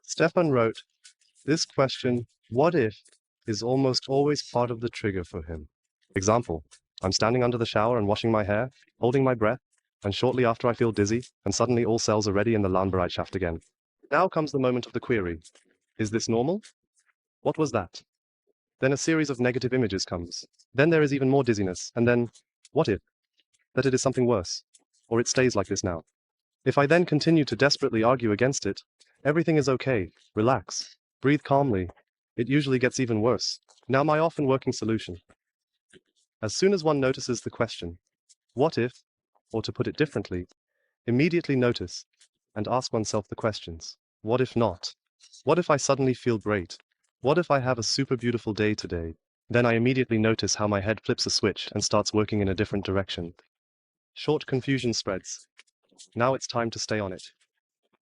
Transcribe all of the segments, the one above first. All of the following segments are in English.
Stefan wrote, this question, what if, is almost always part of the trigger for him. Example, I'm standing under the shower and washing my hair, holding my breath, and shortly after I feel dizzy, and suddenly all cells are ready in the Lahn-Bereitschaft shaft again. Now comes the moment of the query. Is this normal? What was that? Then a series of negative images comes. Then there is even more dizziness, and then, what if? That it is something worse. Or it stays like this now. If I then continue to desperately argue against it, everything is okay, relax, breathe calmly. It usually gets even worse. Now my often working solution. As soon as one notices the question, what if, or to put it differently, immediately notice and ask oneself the questions. What if not? What if I suddenly feel great? What if I have a super beautiful day today? Then I immediately notice how my head flips a switch and starts working in a different direction. Short confusion spreads. Now it's time to stay on it.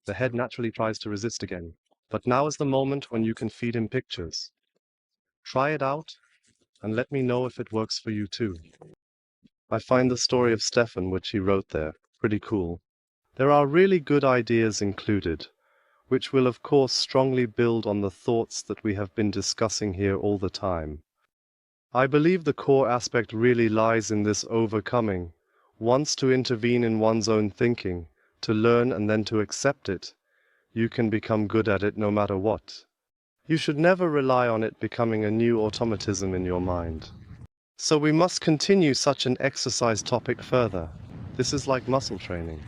The head naturally tries to resist again. But now is the moment when you can feed him pictures. Try it out, and let me know if it works for you too. I find the story of Stefan, which he wrote there, pretty cool. There are really good ideas included, which will of course strongly build on the thoughts that we have been discussing here all the time. I believe the core aspect really lies in this overcoming, once to intervene in one's own thinking, to learn and then to accept it. You can become good at it no matter what. You should never rely on it becoming a new automatism in your mind. So we must continue such an exercise topic further. This is like muscle training.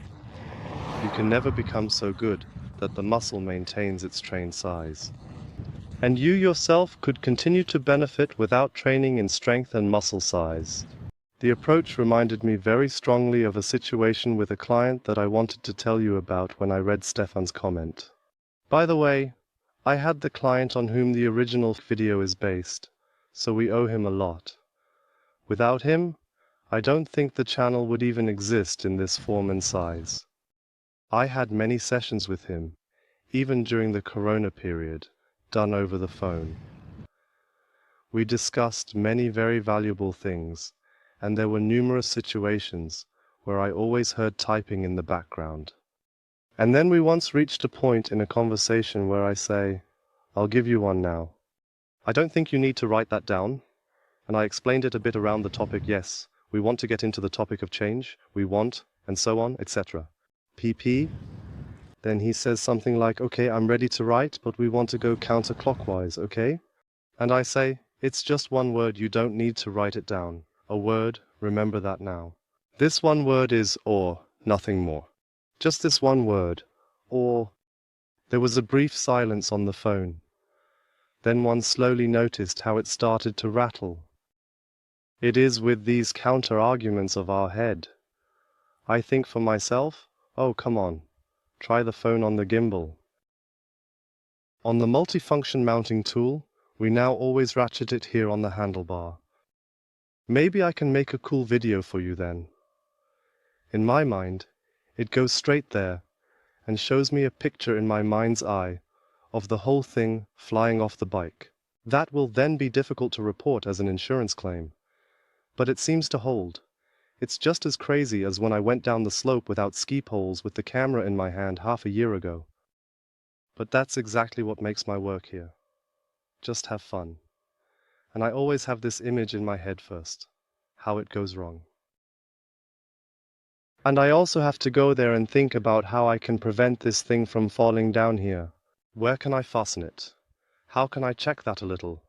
You can never become so good that the muscle maintains its trained size. And you yourself could continue to benefit without training in strength and muscle size. The approach reminded me very strongly of a situation with a client that I wanted to tell you about when I read Stefan's comment. By the way, I had the client on whom the original video is based, so we owe him a lot. Without him, I don't think the channel would even exist in this form and size. I had many sessions with him, even during the Corona period, done over the phone. We discussed many very valuable things, and there were numerous situations where I always heard typing in the background. And then we once reached a point in a conversation where I say, I'll give you one now. I don't think you need to write that down. And I explained it a bit around the topic, yes, we want to get into the topic of change, we want, and so on, etc. PP. Then he says something like, okay, I'm ready to write, but we want to go counterclockwise, okay? And I say, it's just one word, you don't need to write it down. A word, remember that now. This one word is or, nothing more. Just this one word, or. There was a brief silence on the phone. Then one slowly noticed how it started to rattle. It is with these counter-arguments of our head. I think for myself, oh come on, try the phone on the gimbal. On the multifunction mounting tool, we now always ratchet it here on the handlebar. Maybe I can make a cool video for you then. In my mind, it goes straight there and shows me a picture in my mind's eye of the whole thing flying off the bike. That will then be difficult to report as an insurance claim. But it seems to hold. It's just as crazy as when I went down the slope without ski poles with the camera in my hand half a year ago. But that's exactly what makes my work here. Just have fun. And I always have this image in my head first, how it goes wrong. And I also have to go there and think about how I can prevent this thing from falling down here. Where can I fasten it? How can I check that a little?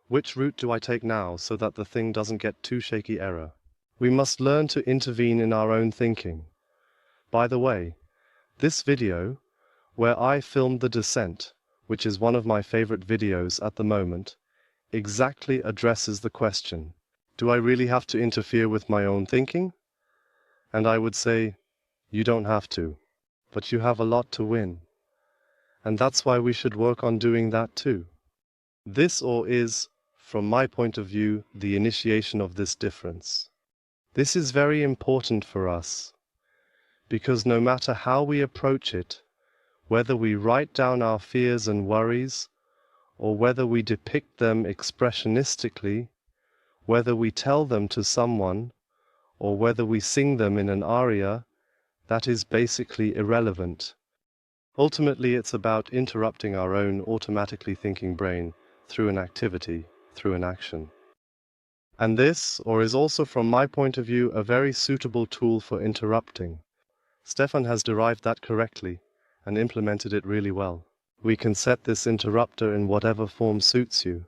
Which route do I take now so that the thing doesn't get too shaky error? We must learn to intervene in our own thinking. By the way, this video, where I filmed the descent, which is one of my favorite videos at the moment, exactly addresses the question, do I really have to interfere with my own thinking? And I would say, you don't have to, but you have a lot to win. And that's why we should work on doing that too. This is, from my point of view, the initiation of this difference. This is very important for us, because no matter how we approach it, whether we write down our fears and worries, or whether we depict them expressionistically, whether we tell them to someone, or whether we sing them in an aria, that is basically irrelevant. Ultimately, it's about interrupting our own automatically thinking brain through an activity, through an action. And this, or is also from my point of view, a very suitable tool for interrupting. Stefan has derived that correctly and implemented it really well. We can set this interrupter in whatever form suits you.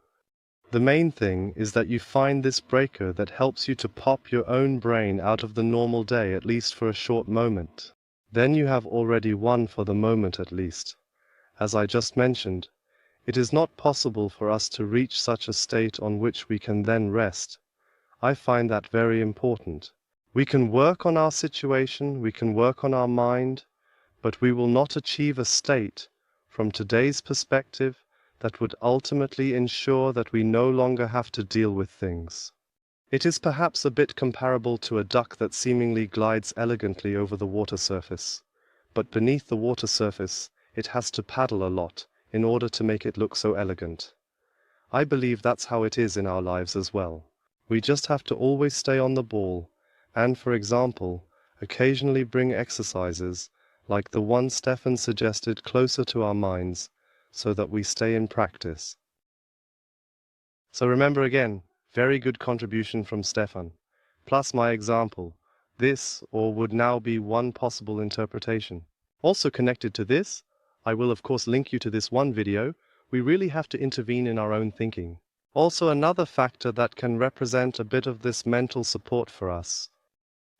The main thing is that you find this breaker that helps you to pop your own brain out of the normal day, at least for a short moment. Then you have already won for the moment at least. As I just mentioned, it is not possible for us to reach such a state on which we can then rest. I find that very important. We can work on our situation, we can work on our mind, but we will not achieve a state, from today's perspective, that would ultimately ensure that we no longer have to deal with things. It is perhaps a bit comparable to a duck that seemingly glides elegantly over the water surface, but beneath the water surface it has to paddle a lot in order to make it look so elegant. I believe that's how it is in our lives as well. We just have to always stay on the ball, and, for example, occasionally bring exercises like the one Stefan suggested closer to our minds, so that we stay in practice. So remember again, very good contribution from Stefan, plus my example. This, or would now be one possible interpretation. Also connected to this, I will of course link you to this one video. We really have to intervene in our own thinking. Also another factor that can represent a bit of this mental support for us.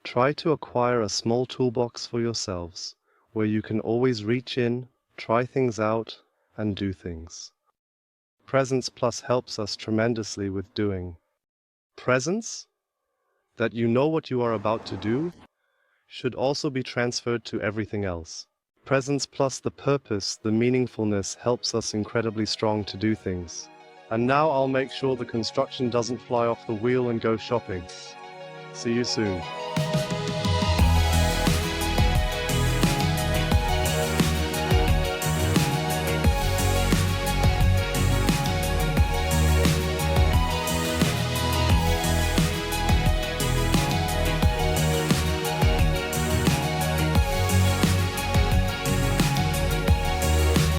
Try to acquire a small toolbox for yourselves, where you can always reach in, try things out, and do things. Presence plus helps us tremendously with doing. Presence, that you know what you are about to do, should also be transferred to everything else. Presence plus the purpose, the meaningfulness helps us incredibly strong to do things. And now I'll make sure the construction doesn't fly off the wheel and go shopping. See you soon.